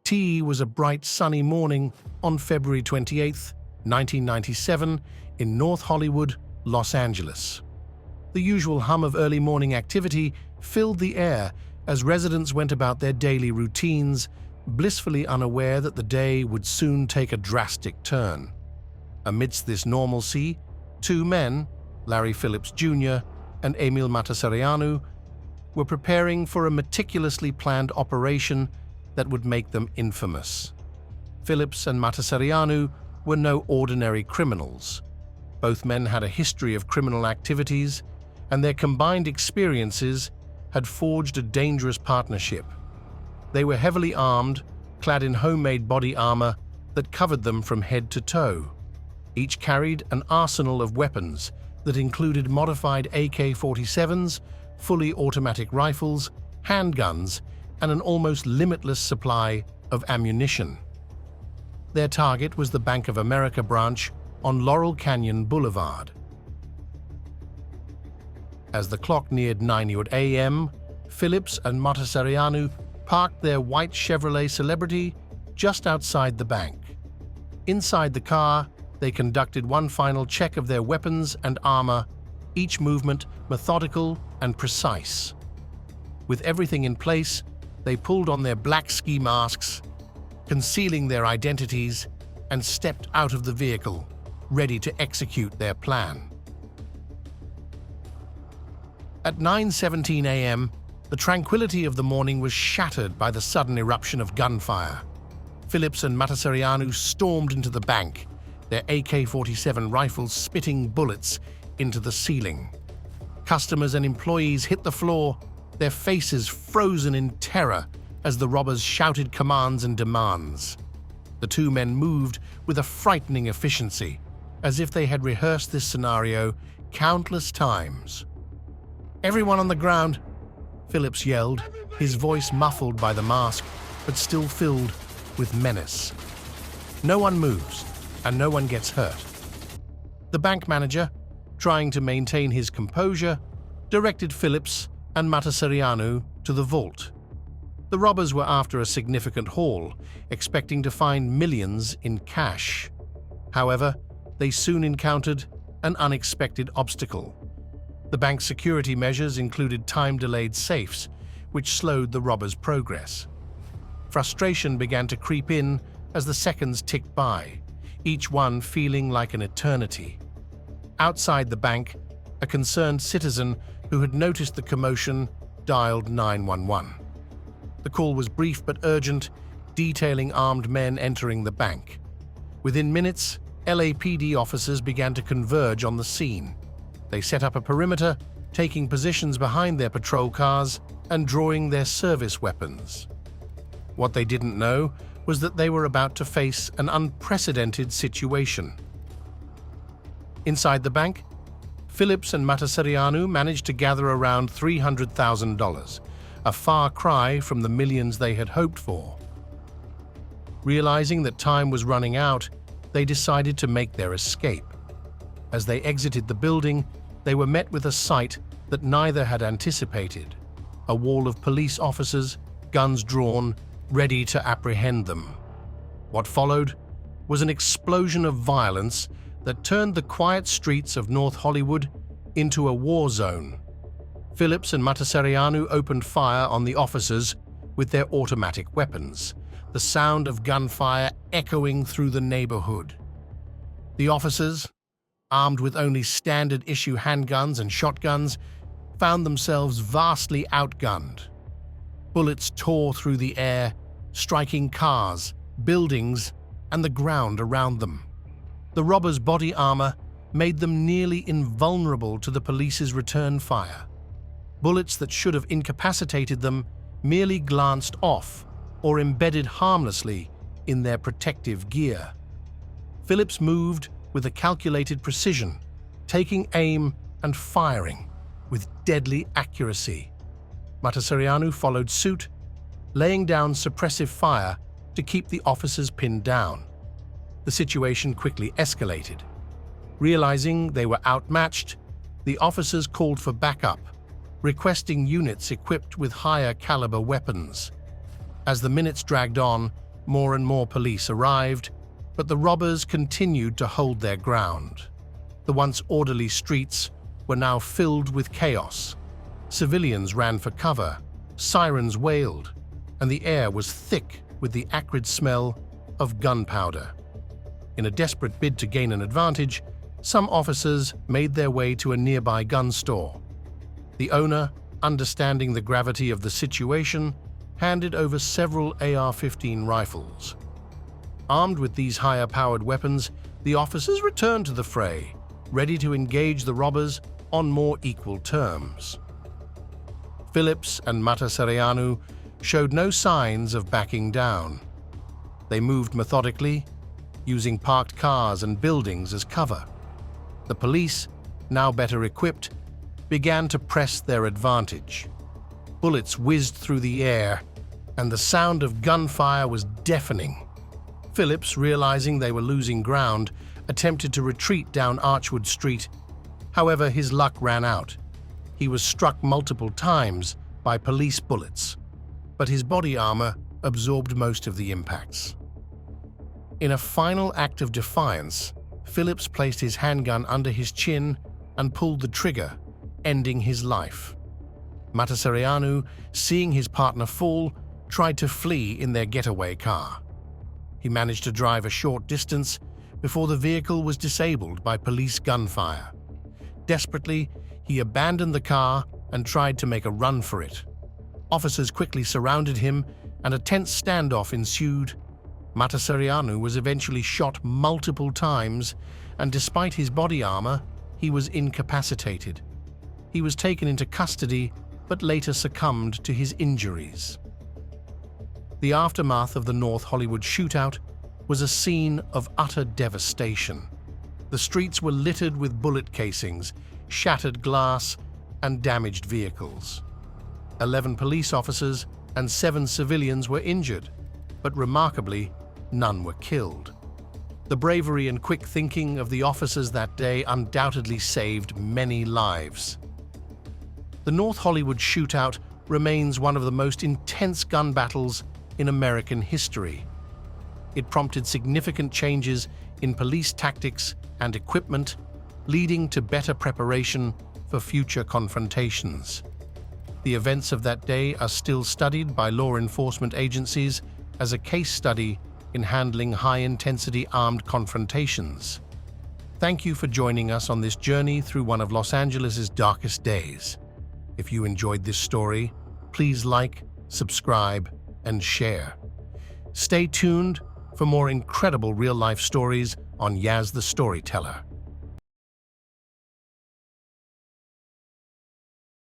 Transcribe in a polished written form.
T was a bright sunny morning on February 28, 1997, in North Hollywood, Los Angeles. The usual hum of early morning activity filled the air as residents went about their daily routines, blissfully unaware that the day would soon take a drastic turn. Amidst this normalcy, two men, Larry Phillips Jr. and Emil Matasareanu, were preparing for a meticulously planned operation that would make them infamous. Phillips and Matasareanu were no ordinary criminals. Both men had a history of criminal activities, and their combined experiences had forged a dangerous partnership. They were heavily armed, clad in homemade body armor that covered them from head to toe. Each carried an arsenal of weapons that included modified AK-47s, fully automatic rifles, handguns, and an almost limitless supply of ammunition. Their target was the Bank of America branch on Laurel Canyon Boulevard. As the clock neared 9 a.m., Phillips and Matasareanu parked their white Chevrolet Celebrity just outside the bank. Inside the car, they conducted one final check of their weapons and armor, each movement methodical and precise. With everything in place, they pulled on their black ski masks, concealing their identities, and stepped out of the vehicle, ready to execute their plan. At 9:17 a.m., the tranquility of the morning was shattered by the sudden eruption of gunfire. Phillips and Matasareanu stormed into the bank, their AK-47 rifles spitting bullets into the ceiling. Customers and employees hit the floor, their faces frozen in terror as the robbers shouted commands and demands. The two men moved with a frightening efficiency, as if they had rehearsed this scenario countless times. "Everyone on the ground," Phillips yelled, his voice muffled by the mask, but still filled with menace. "No one moves, and no one gets hurt." The bank manager, trying to maintain his composure, directed Phillips and Matasareanu to the vault. The robbers were after a significant haul, expecting to find millions in cash. However, they soon encountered an unexpected obstacle. The bank's security measures included time-delayed safes, which slowed the robbers' progress. Frustration began to creep in as the seconds ticked by, each one feeling like an eternity. Outside the bank, a concerned citizen who had noticed the commotion dialed 911. The call was brief but urgent, detailing armed men entering the bank. Within minutes, LAPD officers began to converge on the scene. They set up a perimeter, taking positions behind their patrol cars and drawing their service weapons. What they didn't know was that they were about to face an unprecedented situation. Inside the bank, Phillips and Matasareanu managed to gather around $300,000, a far cry from the millions they had hoped for. Realizing that time was running out, they decided to make their escape. As they exited the building, they were met with a sight that neither had anticipated: a wall of police officers, guns drawn, ready to apprehend them. What followed was an explosion of violence that turned the quiet streets of North Hollywood into a war zone. Phillips and Matasareanu opened fire on the officers with their automatic weapons, the sound of gunfire echoing through the neighborhood. The officers, armed with only standard-issue handguns and shotguns, found themselves vastly outgunned. Bullets tore through the air, striking cars, buildings, and the ground around them. The robbers' body armor made them nearly invulnerable to the police's return fire. Bullets that should have incapacitated them merely glanced off or embedded harmlessly in their protective gear. Phillips moved with a calculated precision, taking aim and firing with deadly accuracy. Matasareanu followed suit, laying down suppressive fire to keep the officers pinned down. The situation quickly escalated. Realizing they were outmatched, the officers called for backup, requesting units equipped with higher caliber weapons. As the minutes dragged on, More and more police arrived, but the robbers continued to hold their ground. The once orderly streets were now filled with chaos. Civilians ran for cover, sirens wailed, and the air was thick with the acrid smell of gunpowder. In a desperate bid to gain an advantage, some officers made their way to a nearby gun store. The owner, understanding the gravity of the situation, handed over several AR-15 rifles. Armed with these higher-powered weapons, the officers returned to the fray, ready to engage the robbers on more equal terms. Phillips and Matasareanu showed no signs of backing down. They moved methodically, using parked cars and buildings as cover. The police, now better equipped, began to press their advantage. Bullets whizzed through the air, and the sound of gunfire was deafening. Phillips, realizing they were losing ground, attempted to retreat down Archwood Street. However, his luck ran out. He was struck multiple times by police bullets, but his body armor absorbed most of the impacts. In a final act of defiance, Phillips placed his handgun under his chin and pulled the trigger, ending his life. Matasareanu, seeing his partner fall, tried to flee in their getaway car. He managed to drive a short distance before the vehicle was disabled by police gunfire. Desperately, he abandoned the car and tried to make a run for it. Officers quickly surrounded him, and a tense standoff ensued. Matasareanu was eventually shot multiple times, and despite his body armor, he was incapacitated. He was taken into custody, but later succumbed to his injuries. The aftermath of the North Hollywood shootout was a scene of utter devastation. The streets were littered with bullet casings, shattered glass, and damaged vehicles. 11 police officers and 7 civilians were injured, but remarkably, none were killed. The bravery and quick thinking of the officers that day undoubtedly saved many lives. The North Hollywood shootout remains one of the most intense gun battles in American history. It prompted significant changes in police tactics and equipment, leading to better preparation for future confrontations. The events of that day are still studied by law enforcement agencies as a case study in handling high-intensity armed confrontations. Thank you for joining us on this journey through one of Los Angeles' darkest days. If you enjoyed this story, please like, subscribe, and share. Stay tuned for more incredible real-life stories on Yaz the Storyteller.